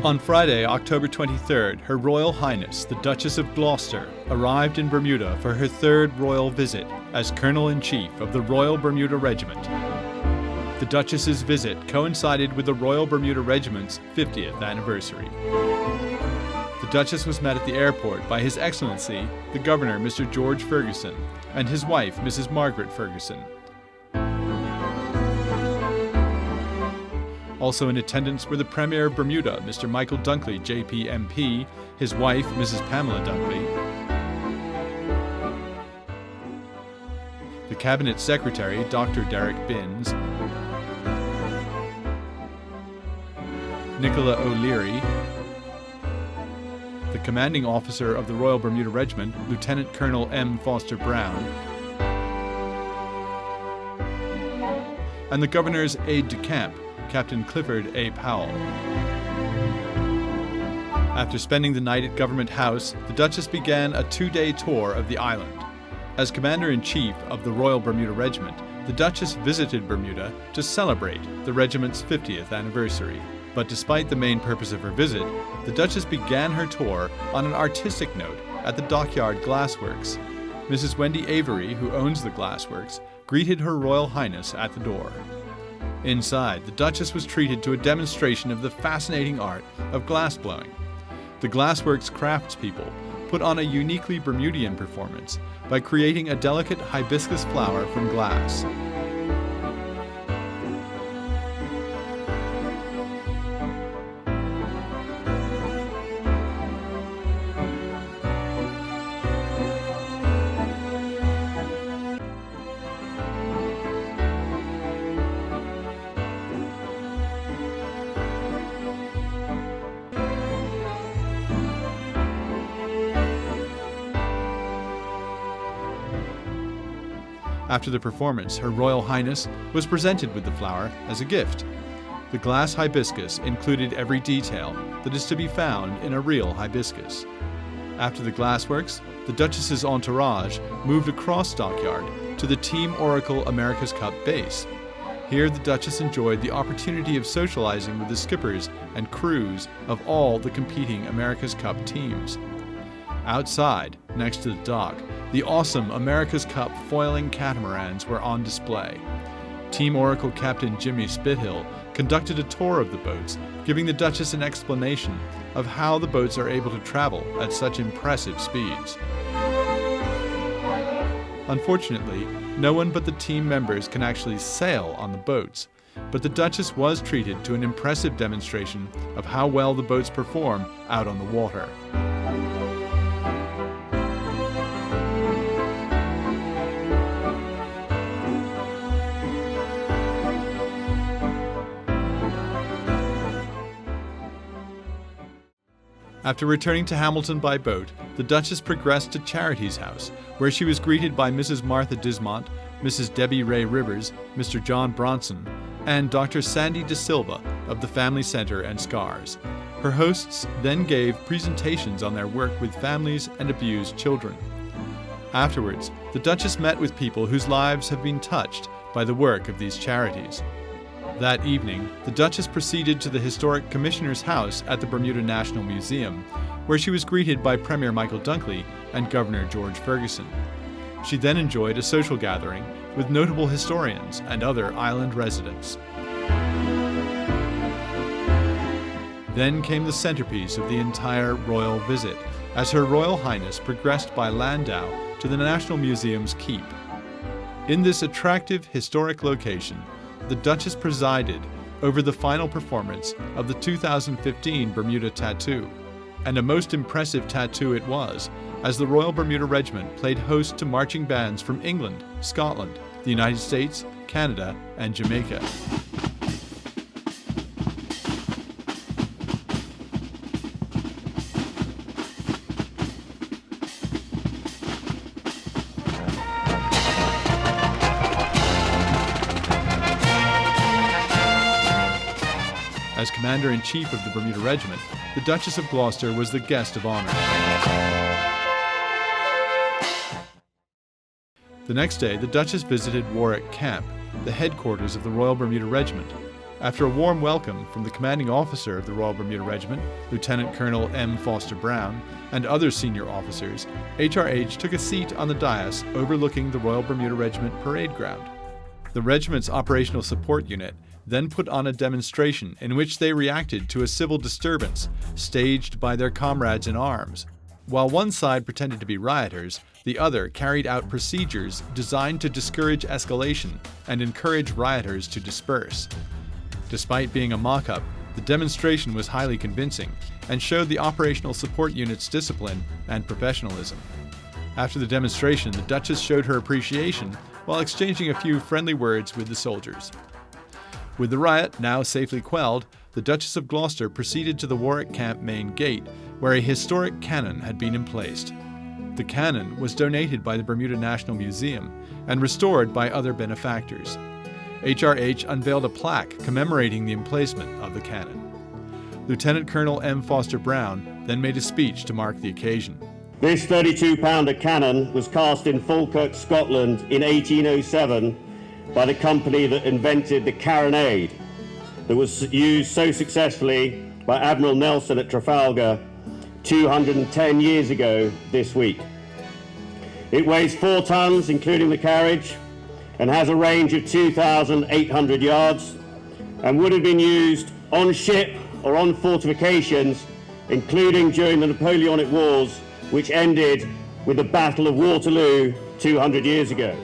On Friday, October 23rd, Her Royal Highness, the Duchess of Gloucester, arrived in Bermuda for her third royal visit as Colonel-in-Chief of the Royal Bermuda Regiment. The Duchess's visit coincided with the Royal Bermuda Regiment's 50th anniversary. The Duchess was met at the airport by His Excellency, the Governor, Mr. George Ferguson, and his wife, Mrs. Margaret Ferguson. Also in attendance were the Premier of Bermuda, Mr. Michael Dunkley, JP MP, his wife, Mrs. Pamela Dunkley, the Cabinet Secretary, Dr. Derek Binns, Nicola O'Leary, the Commanding Officer of the Royal Bermuda Regiment, Lieutenant Colonel M. Foster Brown, and the Governor's aide-de-camp, Captain Clifford A. Powell. After spending the night at Government House, the Duchess began a 2-day tour of the island. As Commander-in-Chief of the Royal Bermuda Regiment, the Duchess visited Bermuda to celebrate the regiment's 50th anniversary. But despite the main purpose of her visit, the Duchess began her tour on an artistic note at the Dockyard Glassworks. Mrs. Wendy Avery, who owns the Glassworks, greeted Her Royal Highness at the door. Inside, the Duchess was treated to a demonstration of the fascinating art of glassblowing. The Glassworks craftspeople put on a uniquely Bermudian performance by creating a delicate hibiscus flower from glass. After the performance, Her Royal Highness was presented with the flower as a gift. The glass hibiscus included every detail that is to be found in a real hibiscus. After the Glassworks, the Duchess's entourage moved across Dockyard to the Team Orade Americas Cup base. Here the Duchess enjoyed the opportunity of socializing with the skippers and crews of all the competing America's Cup teams. Outside, next to the dock, the awesome America's Cup foiling catamarans were on display. Team Orade Captain Jimmy Spithill conducted a tour of the boats, giving the Duchess an explanation of how the boats are able to travel at such impressive speeds. Unfortunately, no one but the team members can actually sail on the boats, but the Duchess was treated to an impressive demonstration of how well the boats perform out on the water. After returning to Hamilton by boat, the Duchess progressed to Charities' house, where she was greeted by Mrs. Martha Dismont, Mrs. Debbie Ray Rivers, Mr. John Bronson, and Dr. Sandy De Silva of the Family Center and Scars. Her hosts then gave presentations on their work with families and abused children. Afterwards, the Duchess met with people whose lives have been touched by the work of these charities. That evening, the Duchess proceeded to the Historic Commissioner's house at the Bermuda National Museum, where she was greeted by Premier Michael Dunkley and Governor George Ferguson. She then enjoyed a social gathering with notable historians and other island residents. Then came the centerpiece of the entire royal visit, as Her Royal Highness progressed by landau to the National Museum's keep. In this attractive historic location, the Duchess presided over the final performance of the 2015 Bermuda Tattoo, and a most impressive tattoo it was, as the Royal Bermuda Regiment played host to marching bands from England, Scotland, the United States, Canada, and Jamaica. As Commander-in-Chief of the Bermuda Regiment, the Duchess of Gloucester was the guest of honor. The next day, the Duchess visited Warwick Camp, the headquarters of the Royal Bermuda Regiment, After a warm welcome from the commanding officer of the Royal Bermuda Regiment, Lieutenant Colonel M. Foster Brown, and other senior officers, HRH took a seat on the dais overlooking the Royal Bermuda Regiment parade ground. The regiment's operational support unit then put on a demonstration in which they reacted to a civil disturbance staged by their comrades in arms. While one side pretended to be rioters, the other carried out procedures designed to discourage escalation and encourage rioters to disperse. Despite being a mock-up, the demonstration was highly convincing and showed the operational support unit's discipline and professionalism. After the demonstration, the Duchess showed her appreciation while exchanging a few friendly words with the soldiers. With the riot now safely quelled, the Duchess of Gloucester proceeded to the Warwick Camp main gate, where a historic cannon had been emplaced. The cannon was donated by the Bermuda National Museum and restored by other benefactors. HRH unveiled a plaque commemorating the emplacement of the cannon. Lieutenant Colonel M. Foster Brown then made a speech to mark the occasion. This 32-pounder cannon was cast in Falkirk, Scotland in 1807 by the company that invented the carronade that was used so successfully by Admiral Nelson at Trafalgar 210 years ago this week. It weighs 4 tons, including the carriage, and has a range of 2,800 yards, and would have been used on ship or on fortifications, including during the Napoleonic Wars, which ended with the Battle of Waterloo 200 years ago.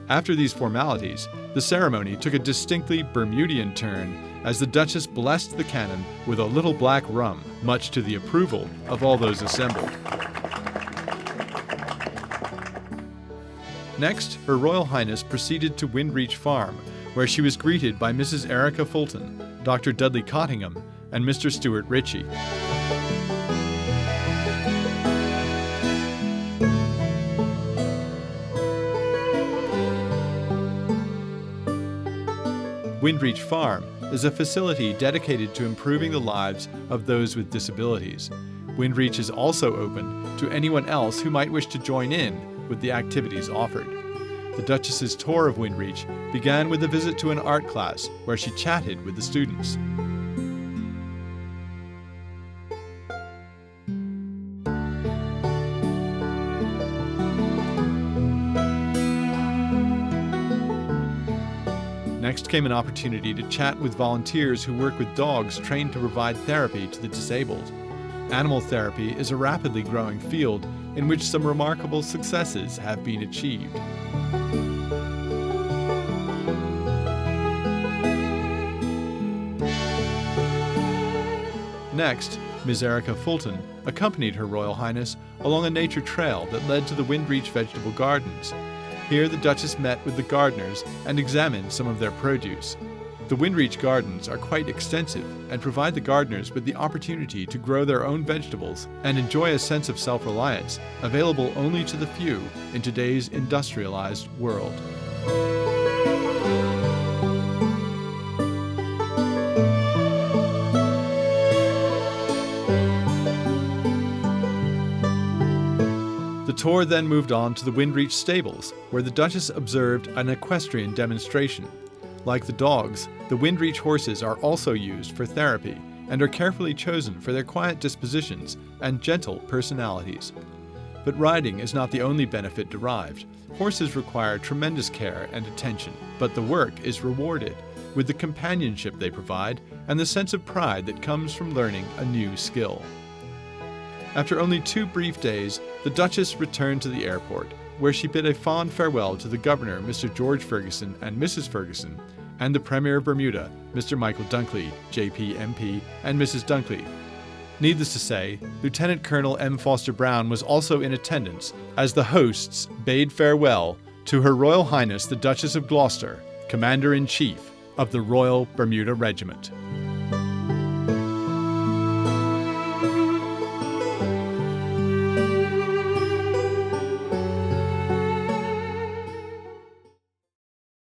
After these formalities, the ceremony took a distinctly Bermudian turn as the Duchess blessed the cannon with a little black rum, much to the approval of all those assembled. Next, Her Royal Highness proceeded to Windreach Farm, where she was greeted by Mrs. Erica Fulton, Dr. Dudley Cottingham, and Mr. Stuart Ritchie. Windreach Farm is a facility dedicated to improving the lives of those with disabilities. Windreach is also open to anyone else who might wish to join in with the activities offered. The Duchess's tour of Windreach began with a visit to an art class where she chatted with the students. Next came an opportunity to chat with volunteers who work with dogs trained to provide therapy to the disabled. Animal therapy is a rapidly growing field in which some remarkable successes have been achieved. Next, Ms. Erica Fulton accompanied Her Royal Highness along a nature trail that led to the Windreach Vegetable Gardens. Here the Duchess met with the gardeners and examined some of their produce. The Windreach Gardens are quite extensive and provide the gardeners with the opportunity to grow their own vegetables and enjoy a sense of self-reliance available only to the few in today's industrialized world. The tour then moved on to the Windreach stables, where the Duchess observed an equestrian demonstration. Like the dogs, the Windreach horses are also used for therapy and are carefully chosen for their quiet dispositions and gentle personalities. But riding is not the only benefit derived. Horses require tremendous care and attention, but the work is rewarded with the companionship they provide and the sense of pride that comes from learning a new skill. After only 2 brief days, the Duchess returned to the airport, where she bid a fond farewell to the Governor, Mr. George Ferguson and Mrs. Ferguson, and the Premier of Bermuda, Mr. Michael Dunkley, JP MP, and Mrs. Dunkley. Needless to say, Lieutenant Colonel M. Foster Brown was also in attendance as the hosts bade farewell to Her Royal Highness the Duchess of Gloucester, Commander-in-Chief of the Royal Bermuda Regiment.